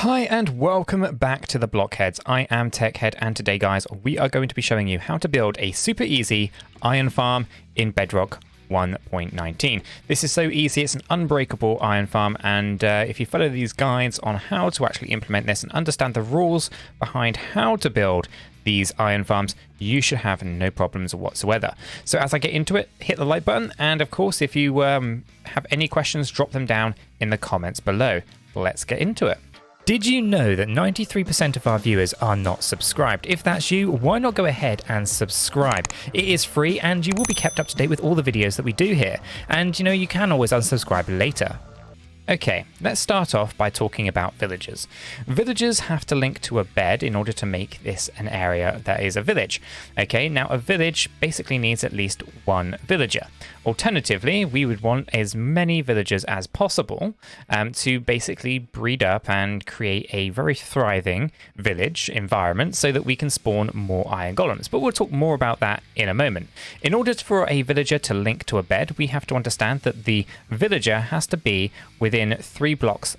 Hi and welcome back to the Blockheads. I am TechHead, and today guys we are going to be showing you how to build a super easy iron farm in Bedrock 1.19. This is so easy, it's an unbreakable iron farm, and if you follow these guides on how to actually implement this and understand the rules behind how to build these iron farms, you should have no problems whatsoever. So as I get into it, hit the like button, and of course if you have any questions, drop them down in the comments below. Let's get into it. Did you know that 93% of our viewers are not subscribed? If that's you, why not go ahead and subscribe? It is free and you will be kept up to date with all the videos that we do here. And you know, you can always unsubscribe later. Okay, let's start off by talking about villagers. Villagers have to link to a bed in order to make this an area that is a village. Okay, now a village basically needs at least one villager. Alternatively, we would want as many villagers as possible to basically breed up and create a very thriving village environment so that we can spawn more iron golems. But we'll talk more about that in a moment. In order for a villager to link to a bed, we have to understand that the villager has to be within 3 blocks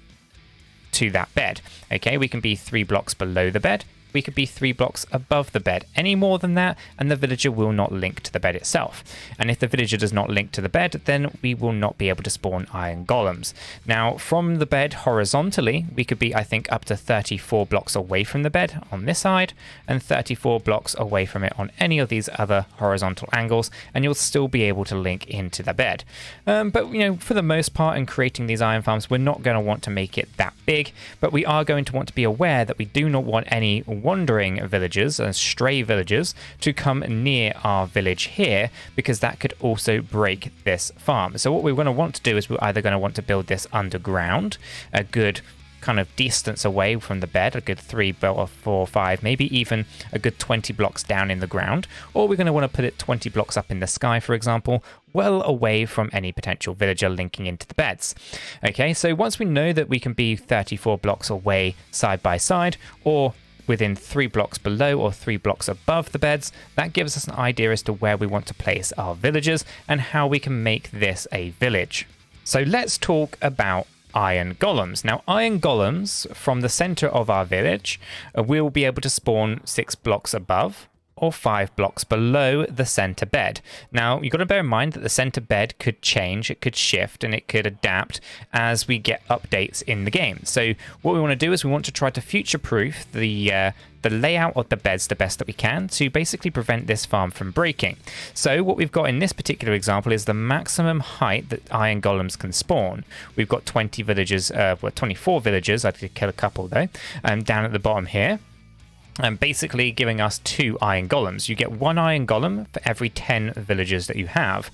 to that bed. Okay, we can be 3 blocks below the bed. We could be 3 blocks above the bed. Any more than that, and the villager will not link to the bed itself. And if the villager does not link to the bed, then we will not be able to spawn iron golems. Now, from the bed horizontally, we could be, I think, up to 34 blocks away from the bed on this side, and 34 blocks away from it on any of these other horizontal angles, and you'll still be able to link into the bed. But, you know, for the most part, in creating these iron farms, we're not going to want to make it that big, but we are going to want to be aware that we do not want any wandering villagers and stray villagers to come near our village here, because that could also break this farm. So what we're going to want to do is we're either going to want to build this underground, a good kind of distance away from the bed, a good 3, 4, 5, maybe even a good 20 blocks down in the ground, or we're going to want to put it 20 blocks up in the sky, for example, well away from any potential villager linking into the beds. Okay, so once we know that we can be 34 blocks away side by side, or within 3 blocks below or 3 blocks above the beds, that gives us an idea as to where we want to place our villagers and how we can make this a village. So let's talk about iron golems. Now, iron golems from the center of our village will be able to spawn 6 blocks above or 5 blocks below the center bed. Now, you've got to bear in mind that the center bed could change, it could shift, and it could adapt as we get updates in the game. So what we want to do is we want to try to future-proof the layout of the beds the best that we can to basically prevent this farm from breaking. So what we've got in this particular example is the maximum height that iron golems can spawn. We've got 20 villagers, 24 villagers, I did kill a couple though, down at the bottom here. And basically giving us 2 iron golems. You get 1 iron golem for every 10 villagers that you have.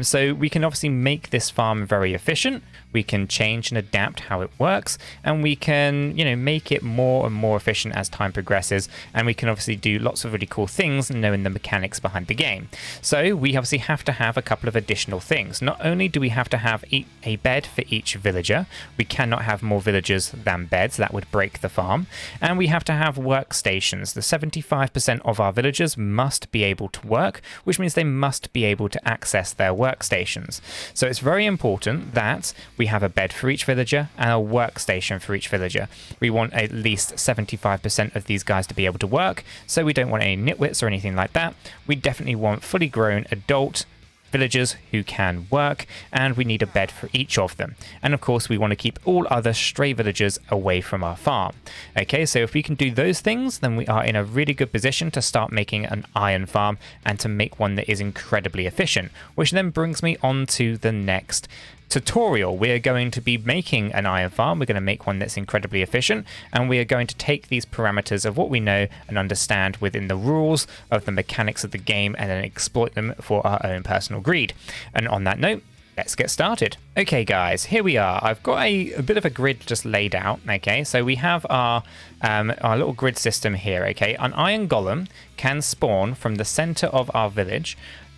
So we can obviously make this farm very efficient. We can change and adapt how it works, and we can, you know, make it more and more efficient as time progresses, and we can obviously do lots of really cool things knowing the mechanics behind the game. So we obviously have to have a couple of additional things. Not only do we have to have a bed for each villager, we cannot have more villagers than beds, that would break the farm, and we have to have workstations. The 75% of our villagers must be able to work, which means they must be able to access their workstations. So it's very important that we have a bed for each villager and a workstation for each villager. We want at least 75% of these guys to be able to work, so we don't want any nitwits or anything like that. We definitely want fully grown adult villagers who can work, and we need a bed for each of them. And of course, we want to keep all other stray villagers away from our farm. Okay, so if we can do those things, then we are in a really good position to start making an iron farm and to make one that is incredibly efficient, which then brings me on to the next tutorial. We're going to be making an iron farm. We're going to make one that's incredibly efficient, and we are going to take these parameters of what we know and understand within the rules of the mechanics of the game and then exploit them for our own personal greed. And on that note, let's get started. Okay guys, here we are. I've got a bit of a grid just laid out. Okay, so we have our little grid system here. Okay, an iron golem can spawn from the center of our village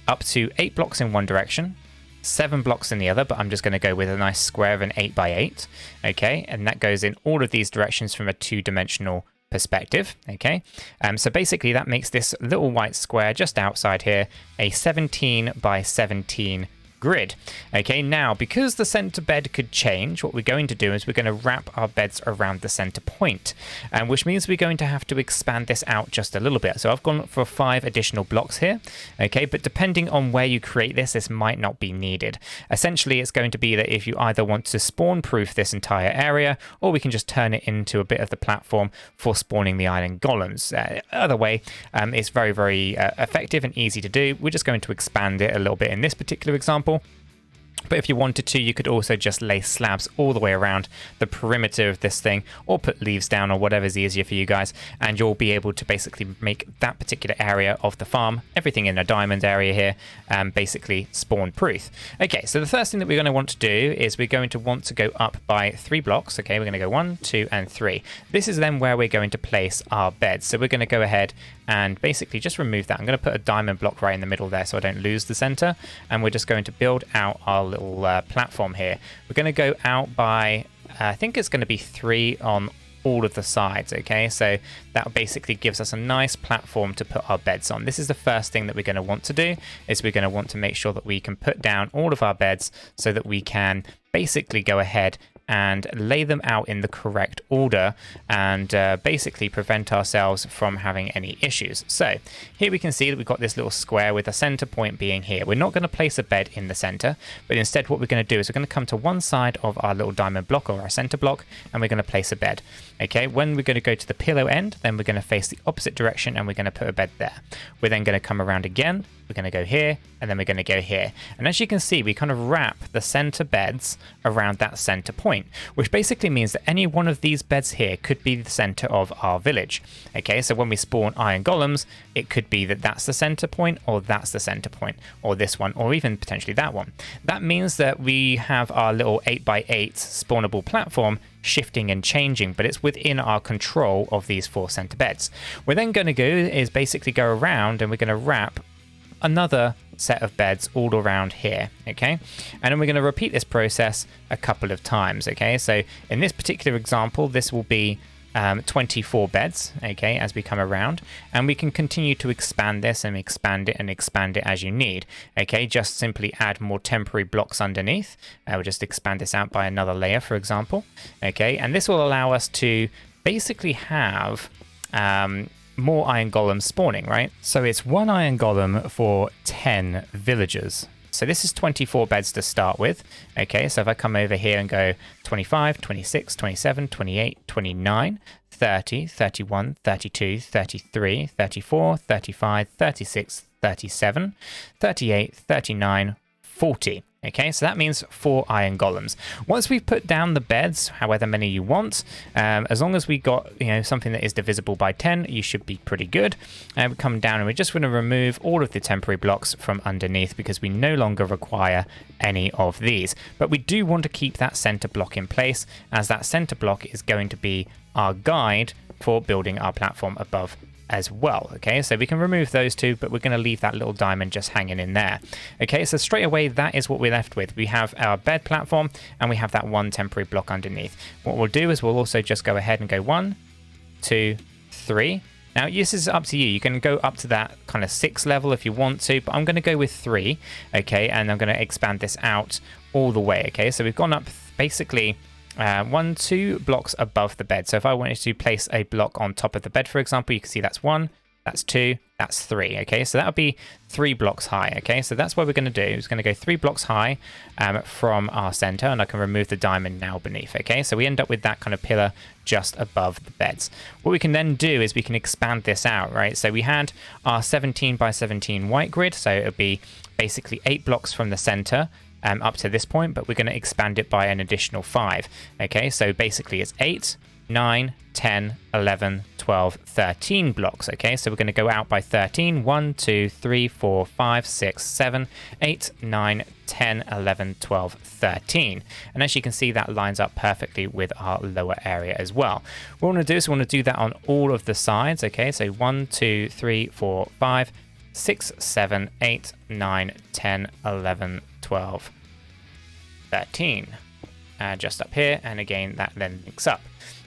up to 8 blocks in one direction, 7 blocks in the other, but I'm just going to go with a nice square of an 8x8. Okay, and that goes in all of these directions from a 2-dimensional perspective. Okay, so basically that makes this little white square just outside here a 17 by 17 grid. Okay, now because the center bed could change, what we're going to do is we're going to wrap our beds around the center point, which means we're going to have to expand this out just a little bit. So I've gone for 5 additional blocks here. Okay, but depending on where you create this might not be needed. Essentially, it's going to be that if you either want to spawn proof this entire area, or we can just turn it into a bit of the platform for spawning the iron golems. Either way, it's very, very effective and easy to do. We're just going to expand it a little bit in this particular example. But if you wanted to, you could also just lay slabs all the way around the perimeter of this thing, or put leaves down, or whatever's easier for you guys, and you'll be able to basically make that particular area of the farm, everything in a diamond area here, basically spawn proof. Okay, so the first thing that we're going to want to do is we're going to want to go up by 3 blocks. Okay, we're going to go 1, 2, and 3. This is then where we're going to place our beds. So we're going to go ahead and basically just remove that. I'm going to put a diamond block right in the middle there so I don't lose the center, and we're just going to build out our little platform here. We're going to go out by I think it's going to be 3 on all of the sides. Okay, so that basically gives us a nice platform to put our beds on. This is the first thing that we're going to want to do, is we're going to want to make sure that we can put down all of our beds so that we can basically go ahead and lay them out in the correct order, and basically prevent ourselves from having any issues. So here we can see that we've got this little square with a center point being here. We're not going to place a bed in the center, but instead what we're going to do is we're going to come to one side of our little diamond block, or our center block, and we're going to place a bed. Okay, when we're going to go to the pillow end, then we're going to face the opposite direction and we're going to put a bed there. We're then going to come around again, we're going to go here, and then we're going to go here. And as you can see, we kind of wrap the center beds around that center point, which basically means that any one of these beds here could be the center of our village. Okay, so when we spawn iron golems, it could be that that's the center point, or that's the center point, or this one, or even potentially that one. That means that we have our little 8x8 spawnable platform shifting and changing, but it's within our control of these 4 center beds. We're then going to go is basically go around and we're going to wrap another set of beds all around here. Okay, and then we're going to repeat this process a couple of times. Okay, so in this particular example, this will be 24 beds, okay, as we come around, and we can continue to expand this and expand it as you need. Okay, just simply add more temporary blocks underneath. We'll just expand this out by another layer, for example. Okay, and this will allow us to basically have more iron golems spawning, right? So it's 1 iron golem for 10 villagers. So this is 24 beds to start with. Okay, so if I come over here and go 25, 26, 27, 28, 29, 30, 31, 32, 33, 34, 35, 36, 37, 38, 39, 40. Okay, so that means 4 iron golems. Once we've put down the beds, however many you want, as long as we got something that is divisible by 10, you should be pretty good. We come down and we're just going to remove all of the temporary blocks from underneath because we no longer require any of these. But we do want to keep that center block in place, as that center block is going to be our guide for building our platform above as well. Okay, so we can remove those 2, but we're going to leave that little diamond just hanging in there. Okay, so straight away that is what we're left with. We have our bed platform and we have that 1 temporary block underneath. What we'll do is we'll also just go ahead and go 1, 2, 3. Now this is up to you. You can go up to that kind of 6 level if you want to, but I'm going to go with 3. Okay, and I'm going to expand this out all the way. Okay, so we've gone up basically 1, 2 blocks above the bed. So if I wanted to place a block on top of the bed, for example, you can see that's 1, that's 2, that's 3. Okay, so that would be 3 blocks high. Okay, so that's what we're going to do. It's going to go 3 blocks high from our center, and I can remove the diamond now beneath. Okay, so we end up with that kind of pillar just above the beds. What we can then do is we can expand this out, right? So we had our 17 by 17 white grid, so it would be basically 8 blocks from the center up to this point, but we're going to expand it by an additional 5. Okay, so basically it's 8, 9, 10, 11, 12, 13 blocks. Okay, so we're going to go out by 13. 1, 2, 3, 4, 5, 6, 7, 8, 9, 10, 11, 12, 13. And as you can see, that lines up perfectly with our lower area as well. What we want to do is we want to do that on all of the sides. Okay, so 1, 2, 3, 4, 5, 6, 7, 8, 9, 10, 11, 12, 13. just up here, and again that then links up.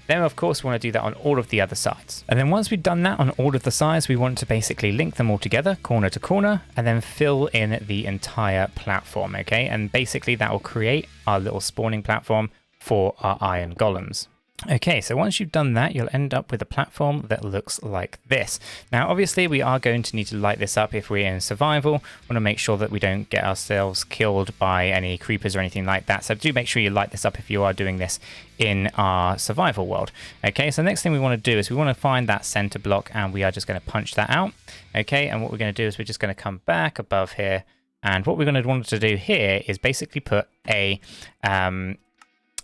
Then of course we want to do that on all of the other sides. And then once we've done that on all of the sides, we want to basically link them all together, corner to corner, and then fill in the entire platform, okay? And basically that will create our little spawning platform for our iron golems. Okay, so once you've done that, you'll end up with a platform that looks like this. Now, obviously, we are going to need to light this up if we're in survival. We want to make sure that we don't get ourselves killed by any creepers or anything like that. So do make sure you light this up if you are doing this in our survival world. Okay, so the next thing we want to do is we want to find that center block, and we are just going to punch that out. Okay, and what we're going to do is we're just going to come back above here. And what we're going to want to do here is basically put a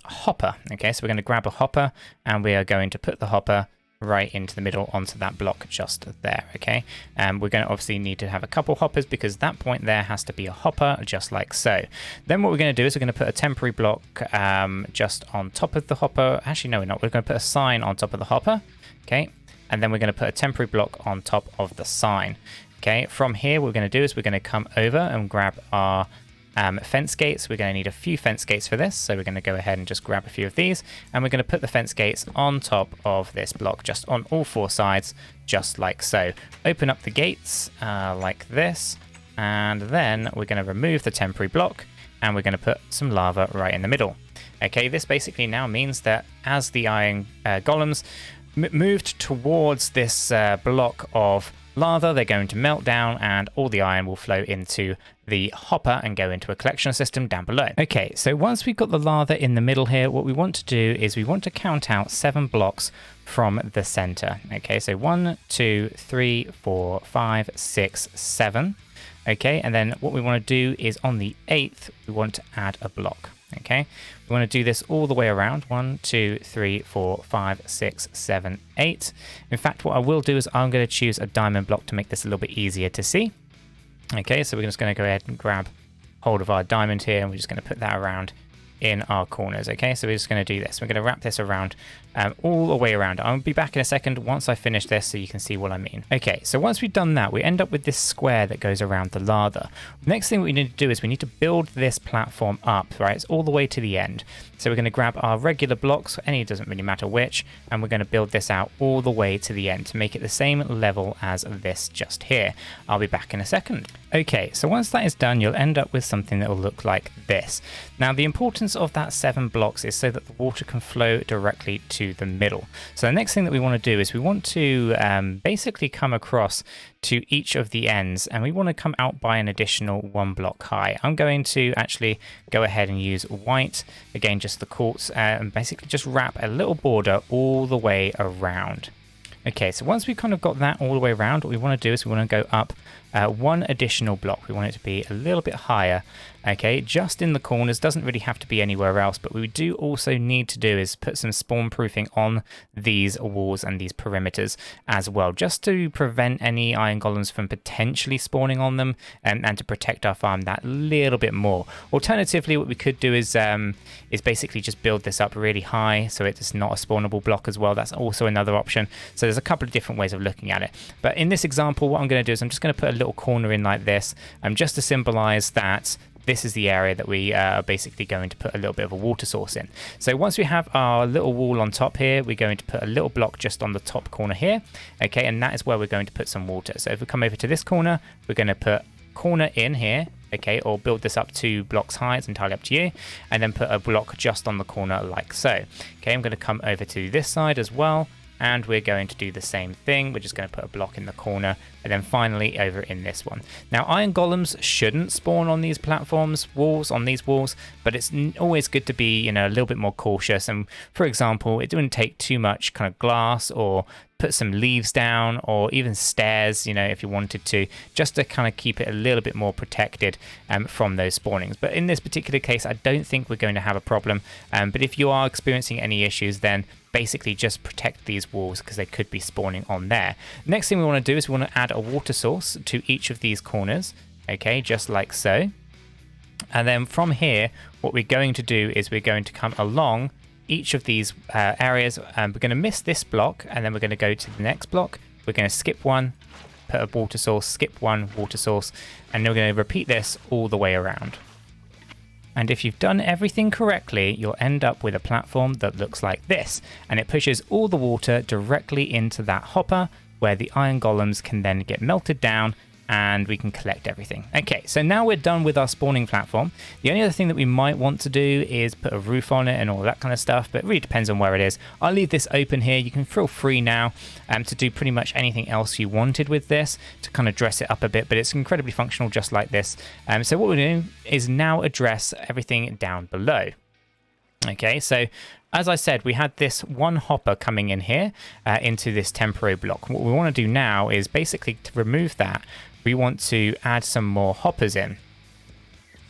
hopper. Okay, so we're going to grab a hopper, and we are going to put the hopper right into the middle onto that block just there. Okay, and we're going to obviously need to have a couple hoppers because that point there has to be a hopper just like so. Then what we're going to do is we're going to put a temporary block just on top of the hopper. Actually, no, we're not. We're going to put a sign on top of the hopper. Okay, and then we're going to put a temporary block on top of the sign. Okay, from here what we're going to do is we're going to come over and grab our fence gates. We're going to need a few fence gates for this, so we're going to go ahead and just grab a few of these, and we're going to put the fence gates on top of this block, just on all four sides, just like so. Open up the gates like this, and then we're going to remove the temporary block, and we're going to put some lava right in the middle. Okay, this basically now means that as the iron golems moved towards this block of lava, they're going to melt down, and all the iron will flow into the hopper and go into a collection system down below. Okay, so once we've got the lava in the middle here, what we want to do is we want to count out 7 blocks from the center. Okay, so 1, 2, 3, 4, 5, 6, 7. Okay, and then what we want to do is on the 8th, we want to add a block. Okay, we want to do this all the way around. 1, 2, 3, 4, 5, 6, 7, 8. In fact, what I will do is I'm going to choose a diamond block to make this a little bit easier to see. Okay, so we're just going to go ahead and grab hold of our diamond here, and we're just going to put that around in our corners. Okay, so we're just going to do this. We're going to wrap this around all the way around. I'll be back in a second once I finish this so you can see what I mean. Okay, so once we've done that, we end up with this square that goes around the lava. Next thing we need to do is we need to build this platform up, right? It's all the way to the end. So we're going to grab our regular blocks, any, doesn't really matter which, and we're going to build this out all the way to the end to make it the same level as this just here. I'll be back in a second. Okay, so once that is done, you'll end up with something that will look like this. Now, the importance of that 7 blocks is so that the water can flow directly to the middle. So the next thing that we want to do is we want to basically come across to each of the ends, and we want to come out by an additional 1 block high. I'm going to actually go ahead and use white, again just the quartz, and basically just wrap a little border all the way around. Okay, so once we've kind of got that all the way around, what we want to do is we want to go up 1 additional block. We want it to be a little bit higher, okay, just in the corners. Doesn't really have to be anywhere else, but we do also need to do is put some spawn proofing on these walls and these perimeters as well, just to prevent any iron golems from potentially spawning on them, and to protect our farm that little bit more. Alternatively, what we could do is basically just build this up really high so it's not a spawnable block as well. That's also another option. So there's a couple of different ways of looking at it, but in this example what I'm going to do is I'm just going to put a little corner in like this, just to symbolize that this is the area that we are basically going to put a little bit of a water source in. So once we have our little wall on top here, we're going to put a little block just on the top corner here, okay, and that is where we're going to put some water. So if we come over to this corner, we're going to put corner in here, okay, or build this up 2 blocks high, it's entirely up to you, and then put a block just on the corner like so. Okay, I'm going to come over to this side as well, and we're going to do the same thing. We're just going to put a block in the corner, and then finally over in this one. Now, iron golems shouldn't spawn on these platforms, on these walls, but it's always good to be, a little bit more cautious. And for example, it wouldn't take too much kind of glass, or put some leaves down, or even stairs, if you wanted to, just to kind of keep it a little bit more protected from those spawnings. But in this particular case, I don't think we're going to have a problem. But if you are experiencing any issues, then basically just protect these walls because they could be spawning on there. Next thing we want to do is we want to add a water source to each of these corners, okay, just like so. And then from here, what we're going to do is we're going to come along each of these areas, and we're going to miss this block, and then we're going to go to the next block. We're going to skip 1, put a water source, skip 1, water source, and then we're going to repeat this all the way around. And if you've done everything correctly, you'll end up with a platform that looks like this. And it pushes all the water directly into that hopper where the iron golems can then get melted down and we can collect everything. Okay, so now we're done with our spawning platform. The only other thing that we might want to do is put a roof on it and all that kind of stuff, but it really depends on where it is. I'll leave this open here. You can feel free now to do pretty much anything else you wanted with this to kind of dress it up a bit, but it's incredibly functional just like this. So what we're doing is now address everything down below. Okay, so as I said, we had this one hopper coming in here into this temporary block. What we want to do now is basically to remove that, we want to add some more hoppers in.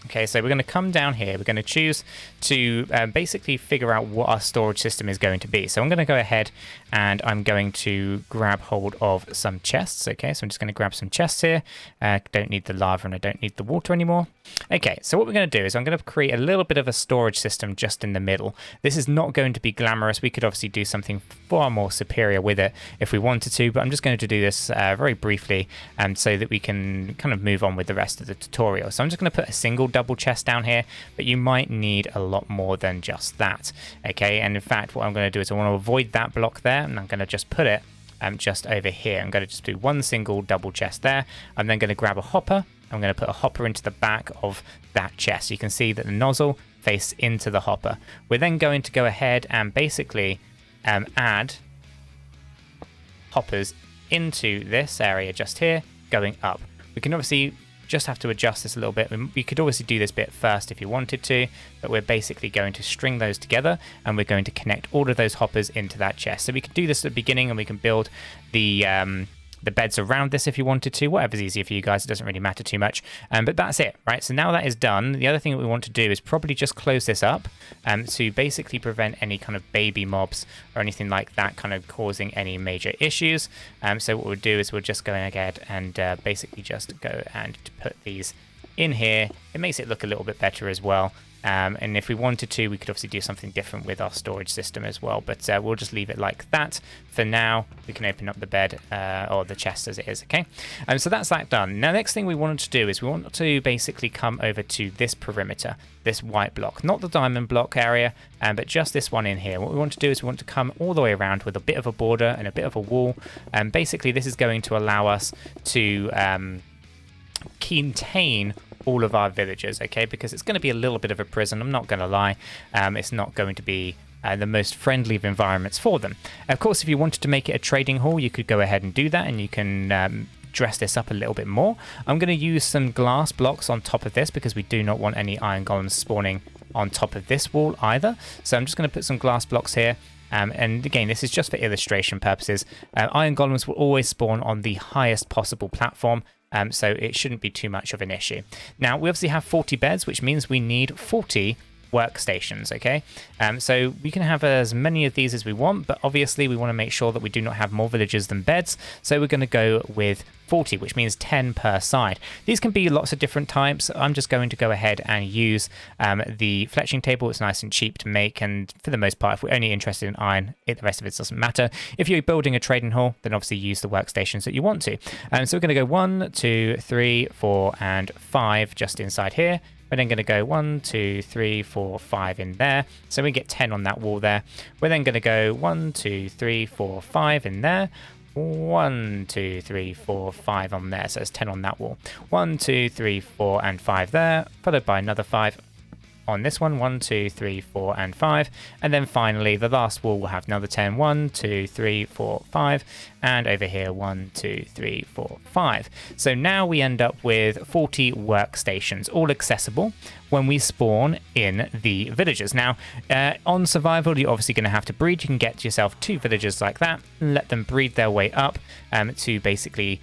Okay, so we're going to come down here. We're going to choose to basically figure out what our storage system is going to be. So I'm going to go ahead and I'm going to grab hold of some chests. Okay, so I'm just going to grab some chests here. Don't need the lava and I don't need the water anymore. Okay, so what we're going to do is I'm going to create a little bit of a storage system just in the middle. This is not going to be glamorous. We could obviously do something far more superior with it if we wanted to, but I'm just going to do this very briefly so that we can kind of move on with the rest of the tutorial. So I'm just going to put a single double chest down here, but you might need a lot more than just that. Okay, and in fact what I'm going to do is I want to avoid that block there, and I'm going to just put it just over here. I'm going to just do one single double chest there. I'm then going to grab a hopper. I'm going to put a hopper into the back of that chest. You can see that the nozzle faces into the hopper. We're then going to go ahead and basically add hoppers into this area just here, going up. We can obviously just have to adjust this a little bit. We could obviously do this bit first if you wanted to, but we're basically going to string those together and we're going to connect all of those hoppers into that chest. So we could do this at the beginning and we can build the beds around this if you wanted to, whatever's easier for you guys. It doesn't really matter too much, but that's it, right? So now that is done, the other thing that we want to do is probably just close this up to basically prevent any kind of baby mobs or anything like that kind of causing any major issues. So what we'll do is we'll just go ahead and basically just go and put these in here. It makes it look a little bit better as well. And if we wanted to, we could obviously do something different with our storage system as well, but we'll just leave it like that for now. We can open up the bed or the chest as it is. Okay, so that's that done. Now, next thing we wanted to do is we want to basically come over to this perimeter, this white block, not the diamond block area, but just this one in here. What we want to do is we want to come all the way around with a bit of a border and a bit of a wall, and basically this is going to allow us to contain all of our villagers, okay, because it's going to be a little bit of a prison, I'm not going to lie. It's not going to be the most friendly of environments for them. Of course, if you wanted to make it a trading hall, you could go ahead and do that, and you can dress this up a little bit more. I'm going to use some glass blocks on top of this because we do not want any iron golems spawning on top of this wall either. So I'm just going to put some glass blocks here. And again, this is just for illustration purposes. Iron golems will always spawn on the highest possible platform, so it shouldn't be too much of an issue. Now, we obviously have 40 beds, which means we need 40 workstations, okay? So we can have as many of these as we want, but obviously we want to make sure that we do not have more villagers than beds, so we're going to go with 40, which means 10 per side. These can be lots of different types. I'm just going to go ahead and use the fletching table. It's nice and cheap to make, and for the most part, if we're only interested in iron, the rest of it doesn't matter. If you're building a trading hall, then obviously use the workstations that you want to. So we're going to go 1, 2, 3, 4, and 5 just inside here. We're then going to go 1, 2, 3, 4, 5 in there. So we get 10 on that wall there. We're then going to go 1, 2, 3, 4, 5 in there. 1, 2, 3, 4, 5 on there. So it's 10 on that wall. 1, 2, 3, 4, and 5 there, followed by another 5 on this one. 1, 2, 3, 4, and 5. And then finally, the last wall will have another 10. 1, 2, 3, 4, 5. And over here, 1, 2, 3, 4, 5. So now we end up with 40 workstations, all accessible when we spawn in the villagers. Now, on survival, you're obviously going to have to breed. You can get yourself 2 villagers like that, and let them breed their way up to basically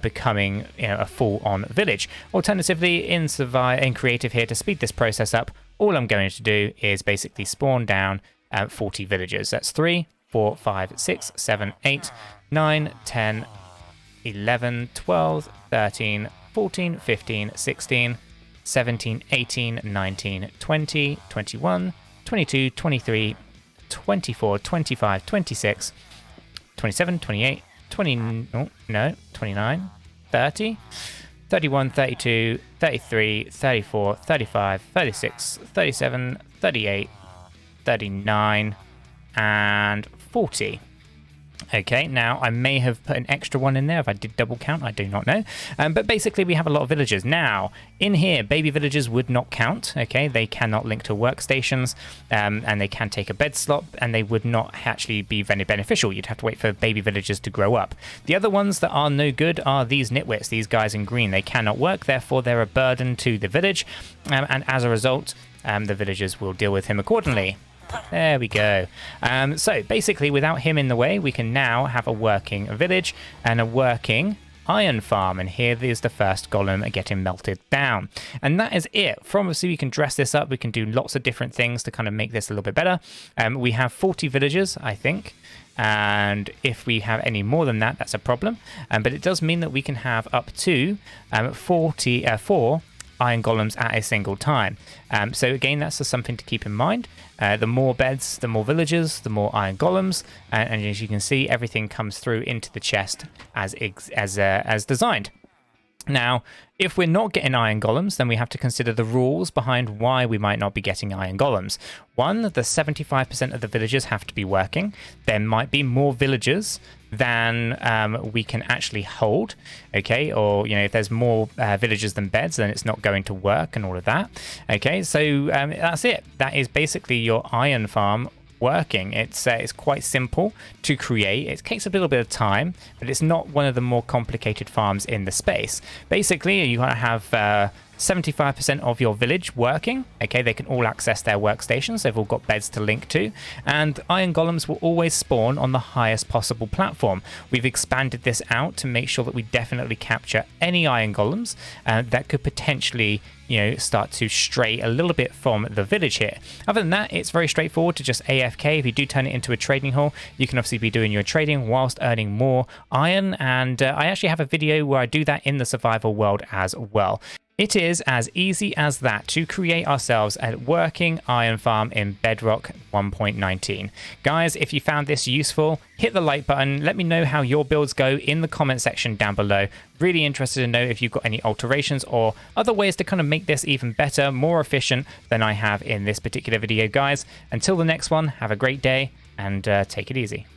becoming a full-on village. Alternatively, in creative here, to speed this process up, all I'm going to do is basically spawn down 40 villagers. That's 3, 4, 5, 6, 7, 8, 9, 10, 11, 12, 13, 14, 15, 16, 17, 18, 19, 20, 21, 22, 23, 24, 25, 26, 27, 28, 29, 30, 31, 32, 33, 34, 35, 36, 37, 38, 39, and 40. Okay, now I may have put an extra one in there if I did double count, I do not know. But basically we have a lot of villagers. Now, in here, baby villagers would not count, okay? They cannot link to workstations, and they can take a bed slot, and they would not actually be very beneficial. You'd have to wait for baby villagers to grow up. The other ones that are no good are these nitwits, these guys in green. They cannot work, therefore they're a burden to the village, and as a result, the villagers will deal with him accordingly. There we go. So basically, without him in the way, we can now have a working village and a working iron farm. And here is the first golem getting melted down. And that is it. Obviously, we can dress this up. We can do lots of different things to kind of make this a little bit better. We have 40 villagers, I think. And if we have any more than that, that's a problem. But it does mean that we can have up to 4 iron golems at a single time. So again, that's just something to keep in mind. The more beds, the more villagers, the more iron golems, and as you can see, everything comes through into the chest as designed. Now, if we're not getting iron golems, then we have to consider the rules behind why we might not be getting iron golems. One, the 75% of the villagers have to be working. There might be more villagers than we can actually hold, okay? Or, you know, if there's more villagers than beds, then it's not going to work and all of that, okay? So that's it. That is basically your iron farm working. It's quite simple to create. It takes a little bit of time, but it's not one of the more complicated farms in the space. Basically, you want to have 75% of your village working. Okay, they can all access their workstations. They've all got beds to link to, and iron golems will always spawn on the highest possible platform. We've expanded this out to make sure that we definitely capture any iron golems that could potentially, you know, start to stray a little bit from the village here. Other than that, it's very straightforward to just AFK. If you do turn it into a trading hall, you can obviously be doing your trading whilst earning more iron, and I actually have a video where I do that in the survival world as well. It is as easy as that to create ourselves a working iron farm in Bedrock 1.19. Guys, if you found this useful, hit the like button. Let me know how your builds go in the comment section down below. Really interested to know if you've got any alterations or other ways to kind of make this even better, more efficient than I have in this particular video, guys. Until the next one, have a great day and take it easy.